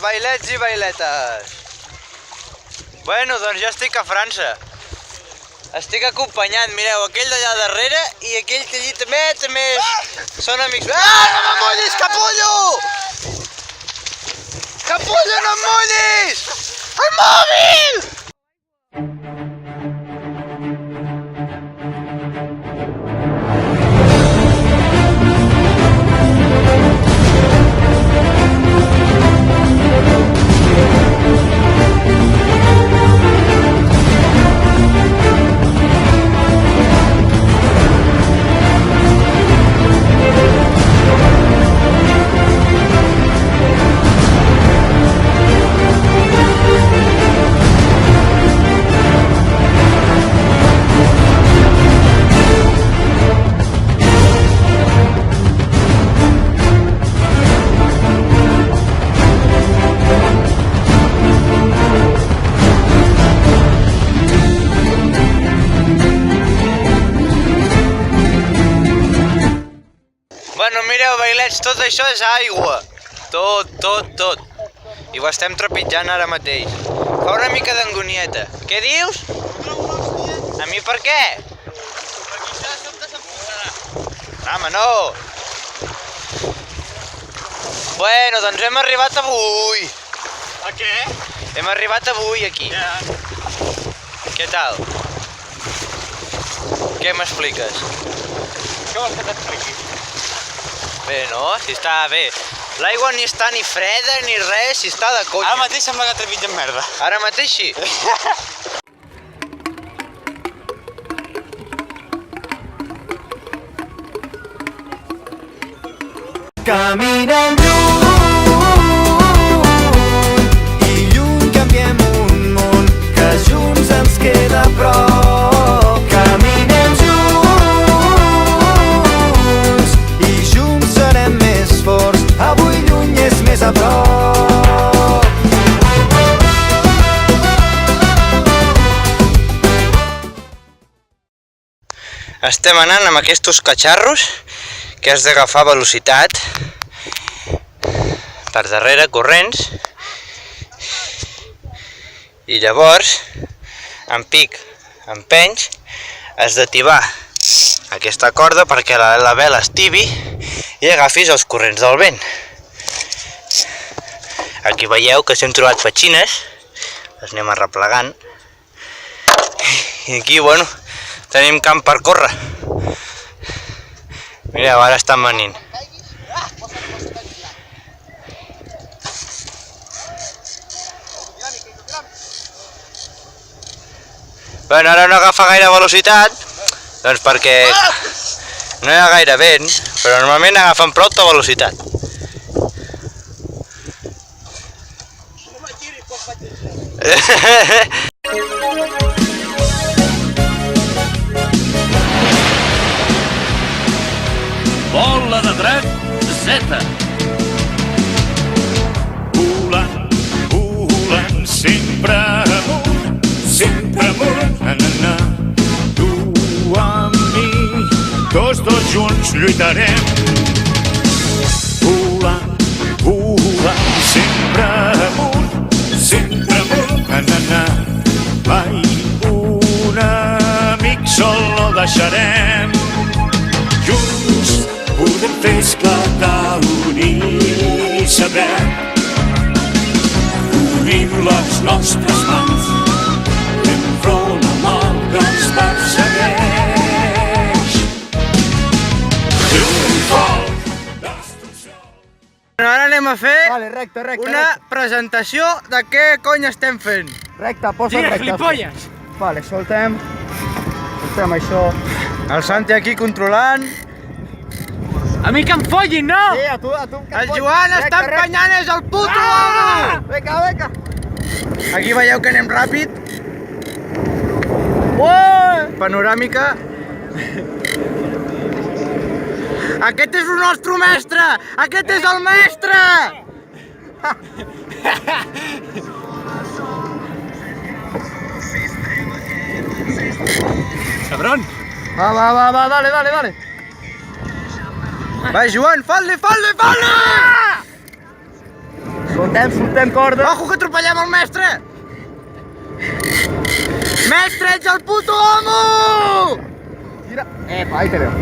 bailets i bailetes. Bueno, doncs ja estic a França. Estic acompanyant, mireu, aquell d'allà darrere i aquell que allí també són amics. Ah, no m'amollis, capullo! Capullo, no em mullis! El mòbil! Bueno, mireu, bailets, tot això és aigua. Tot. I ho estem trepitjant ara mateix. Fa una mica d'angonieta. Què dius? A mi per què? Perquè això de sobte s'enfonsarà. Home, no! Bueno, doncs hem arribat avui. A què? Hem arribat avui aquí. Ja. Què tal? Què m'expliques? Què vols que t'expliqui? Bé, no? Si està bé. L'aigua ni està ni freda ni res, si està de conya. Ara mateix sembla que trepitgem merda. Ara mateix sí. Caminem lluny i lluny canviem un món que junts ens queda a prop. Caminem junts i junts serem més forts. Avui lluny és més a prop. Estem anant amb aquests catxarros que has d'agafar velocitat per darrere corrents i llavors amb pic, empenys, has de tibar aquesta corda perquè la vela estibi i agafis els corrents del vent. Aquí veieu que s'hem trobat petxines, les anem arreplegant i aquí, bueno, tenim camp per córrer. Mireu, ara estan venint. Bueno, ara no agafa gaire velocitat, doncs perquè no hi ha gaire vent, però normalment agafen prou de velocitat. Bola de dret, Z. Volant, volant, sempre amunt, na, na, na. Tu amb mi, tots dos junts lluitarem. Volant, volant, sempre amunt, na, na, na. Mai un amic sol no deixarem. Junts podem fer esclatar l'unir i saber. Unim les nostres mans, fem front amb el que ens persegueix. Triomfal destrucció. Ara anem a fer Recte. una presentació de què cony estem fent. Recte, posa recte. Gilipolles! Vale, soltem això. El Santi aquí controlant. A mi que em follin, no! Sí, a tu. El Joan està empenyant, és el puto amo! Vinga. Aquí veieu que anem ràpid. Panoràmica. Aquest és el nostre mestre! Aquest és el mestre! Cabrón! Va, dale. Va, Joan, fot-li! Sota. Soltem corda. Ojo que atropellem el mestre! Mestre, ets el puto amo! Gira. Ahí te veo.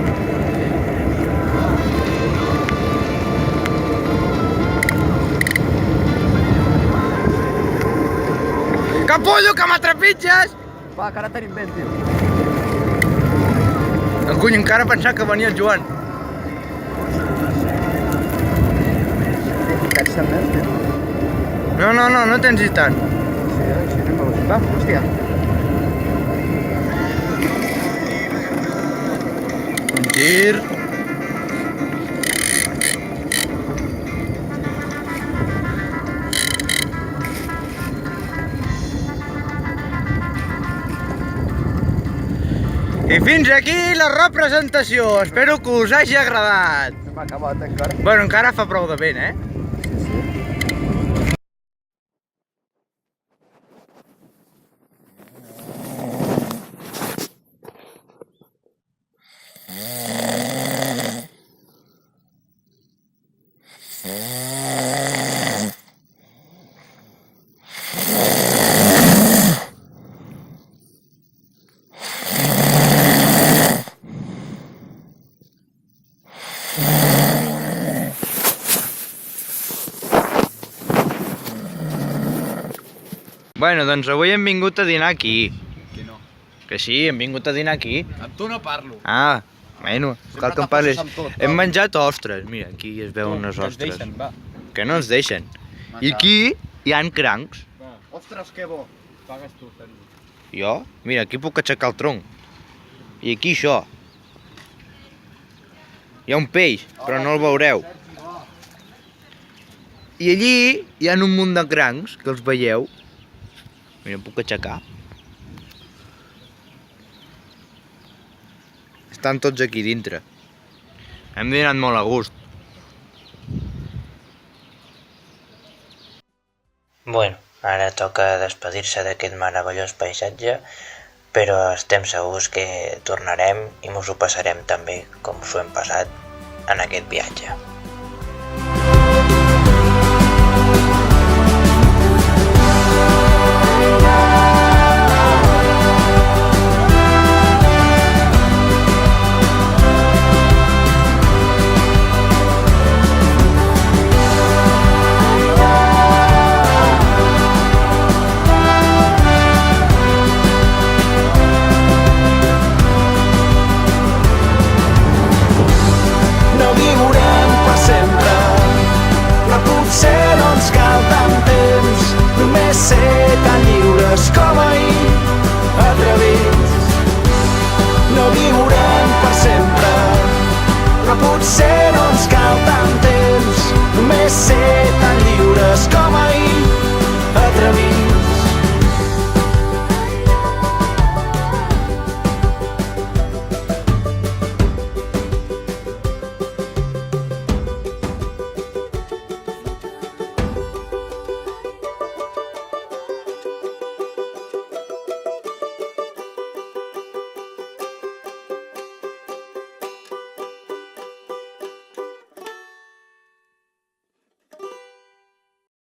Capullo, que m'atrepitges! Va, que ara tenim vent, tio. El cuny, encara pensava que venia el Joan. Caig també, tio. No tens ni tant. Sí, anem a veure. Va, hòstia. Un gir. I fins aquí la representació. Espero que us hagi agradat. No m'ha acabat encara. Bueno, encara fa prou de vent, eh? Bueno, doncs avui hem vingut a dinar aquí. Que no. Que sí, hem vingut a dinar aquí. Amb tu no parlo. Ah, bueno, cal que em parlis. Hem menjat ostres, mira, aquí es veuen unes ostres. va. Que no ens deixen. I aquí hi ha crancs. Va. Ostres, que bo. Pagues tu, Ferro. Jo? Mira, aquí puc aixecar el tronc. I aquí això. Hi ha un peix, però no el veureu. I allí hi ha un munt de crancs, que els veieu. Mira, em puc aixecar. Estan tots aquí dintre. Hem dinat molt a gust. Bueno, ara toca despedir-se d'aquest meravellós paisatge, però estem segurs que tornarem i mos ho passarem també com s'ho hem passat en aquest viatge.